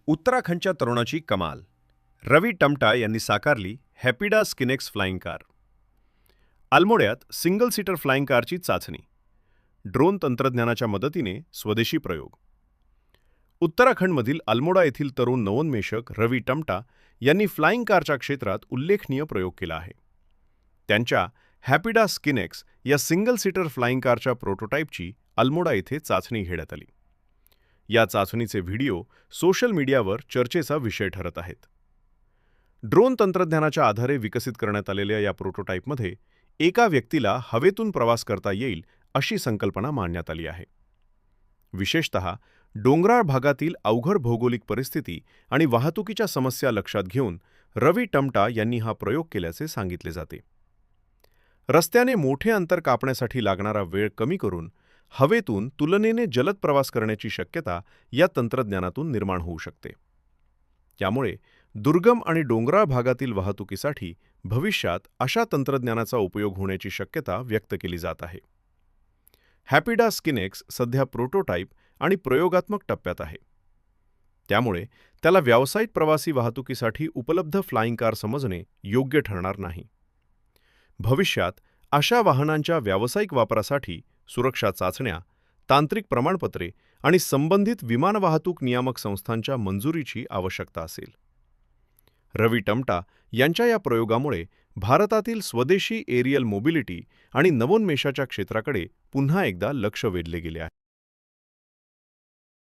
उत्तराखंडच्या तरुणाची कमाल. रवी टमटा यांनी साकारली हॅपिडा स्किनेक्स फ्लाइंग कार. अल्मोड्यात सिंगल सीटर फ्लाइंग कारची चाचणी. ड्रोन तंत्रज्ञानाच्या मदतीने स्वदेशी प्रयोग. उत्तराखंडमधील अल्मोडा येथील तरुण नवोन्मेषक रवी टमटा यांनी फ्लाइंग कारच्या क्षेत्रात उल्लेखनीय प्रयोग केला आहे. त्यांच्या हॅपिडा स्किनेक्स या सिंगल सीटर फ्लाइंग कारच्या प्रोटोटाईपची अल्मोडा येथे चाचणी घेण्यात आली. या चाचणीचे व्हिडिओ सोशल मीडियावर चर्चेचा विषय ठरत आहेत. ड्रोन तंत्रज्ञानाच्या आधारे विकसित करण्यात आलेल्या या प्रोटोटाईपमध्ये एका व्यक्तीला हवेतून प्रवास करता येईल अशी संकल्पना मांडण्यात आली आहे. विशेषतः डोंगराळ भागातील अवघड भौगोलिक परिस्थिती आणि वाहतुकीच्या समस्या लक्षात घेऊन रवी टमटा यांनी हा प्रयोग केल्याचे सांगितले जाते. रस्त्याने मोठे अंतर कापण्यासाठी लागणारा वेळ कमी करून हवेतून तुलनेने जलद प्रवास करण्याची शक्यता या तंत्रज्ञानातून निर्माण होऊ शकते. त्यामुळे दुर्गम आणि डोंगराळ भागातील वाहतुकीसाठी भविष्यात अशा तंत्रज्ञानाचा उपयोग होण्याची शक्यता व्यक्त केली जात आहे. हॅपिडा स्किनेक्स सध्या प्रोटोटाईप आणि प्रयोगात्मक टप्प्यात आहे. त्यामुळे त्याला व्यावसायिक प्रवासी वाहतुकीसाठी उपलब्ध फ्लाइंग कार समजणे योग्य ठरणार नाही. भविष्यात अशा वाहनांच्या व्यावसायिक वापरासाठी सुरक्षा चाचण्या, तांत्रिक प्रमाणपत्रे आणि संबंधित विमान वाहतूक नियामक संस्थांच्या मंजुरीची आवश्यकता असेल. रवी टमटा यांच्या या प्रयोगामुळे भारतातील स्वदेशी एरियल मोबिलिटी आणि नवोन्मेषाच्या क्षेत्राकडे पुन्हा एकदा लक्ष वेधले गेले आहे.